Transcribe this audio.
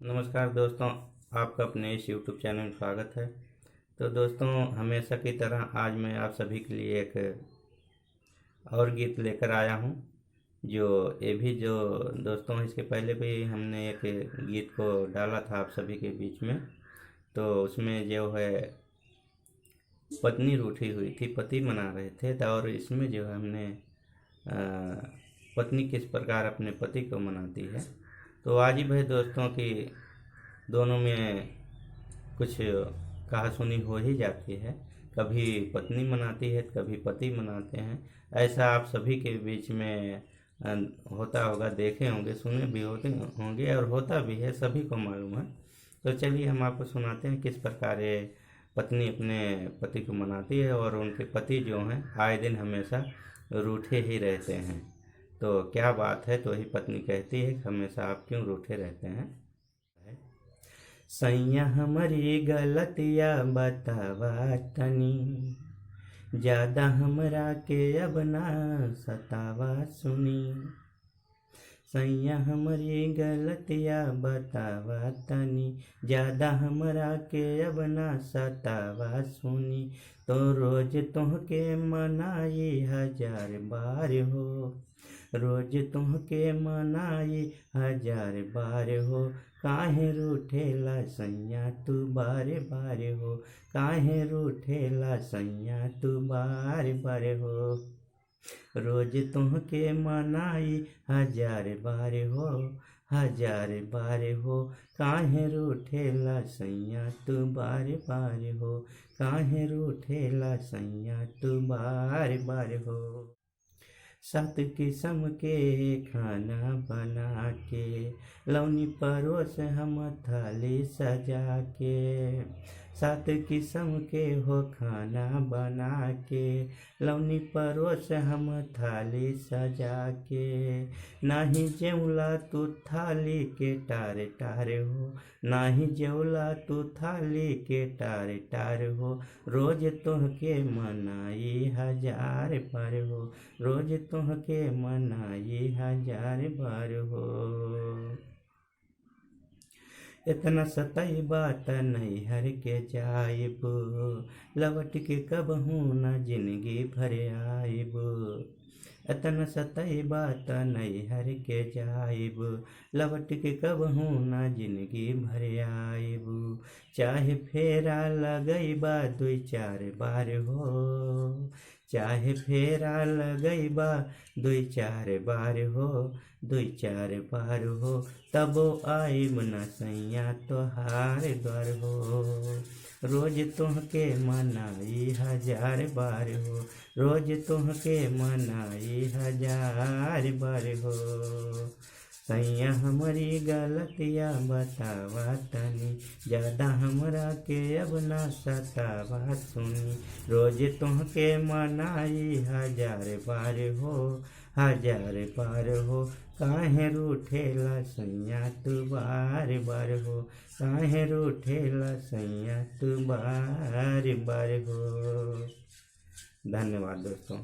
नमस्कार दोस्तों, आपका अपने इस YouTube चैनल में स्वागत है। तो दोस्तों, हमेशा की तरह आज मैं आप सभी के लिए एक और गीत लेकर आया हूँ। जो ये भी जो दोस्तों, इसके पहले भी हमने एक गीत को डाला था आप सभी के बीच में। तो उसमें जो है पत्नी रूठी हुई थी, पति मना रहे थे। तो और इसमें जो है हमने पत्नी किस प्रकार अपने पति को मनाती है। तो वाजिब है दोस्तों कि दोनों में कुछ कहा सुनी हो ही जाती है। कभी पत्नी मनाती है, कभी पति मनाते हैं। ऐसा आप सभी के बीच में होता होगा, देखे होंगे, सुने भी होते होंगे और होता भी है, सभी को मालूम है। तो चलिए हम आपको सुनाते हैं किस प्रकार ये पत्नी अपने पति को मनाती है और उनके पति जो हैं आए दिन हमेशा रूठे ही रहते हैं। तो क्या बात है, तो वही पत्नी कहती है कि हमेशा आप क्यों रूठे रहते हैं। सैया हमारी गलतिया बतावा तनी, ज्यादा हमरा के अब ना सतावा सुनी। सैया हमारी गलतिया बतावा तनी, ज्यादा हमरा के अब ना सतावा सुनी। तो रोज तुहके मनाई 1000 बार हो, रोज तुहके मनाई 1000 बार हो। काहे रूठेला सैया तू बार बार हो, काहे रूठेला सैया तू बार बार हो। रोज तुहके मनाई 1000 बार हो, 1000 बार हो। काहे रूठेला सैया तू बार बार हो, काहे रूठेला सैया तू बार बार हो। 7 किस्म के खाना बना के लौनी परोस हम थाली सजा के। 7 किस्म के हो खाना बना के लौनी परोस हम थाली सजा के। नाही जेवला तू थाली के टार टार हो, नाही जेवला तू थाली के टार टार हो। रोज तुहके मनाई 1000 बार हो, रोज तुहके मनाई 1000 बार हो। इतना सतई बात नैहर के जाइब, लवट के कबहू न जिंदगी भर आइब। इतना सतई बात नैहर के जाइब, लवट के कबहू न जिंदगी भर आइब। चाहे फेरा लगैबा 2-4 बार हो, चाहे फेरा लगैबा 2-4 बार हो, 2-4 बार हो। तबो आइब न सैया तोहार द्वार हो। रोज तुहके मनाई 1000 बार हो, रोज तुहके मनाई 1000 बार हो। सैया हमारी गलतिया बतावा तनी, ज्यादा हमरा के अब ना सतावा सुनी। रोज तुहके मनाई 1000 बार हो, 1000 बार हो। काहे रूठेला सैया तू बार बार हो, काहे रूठेला सैया तू बार बार हो। धन्यवाद दोस्तों।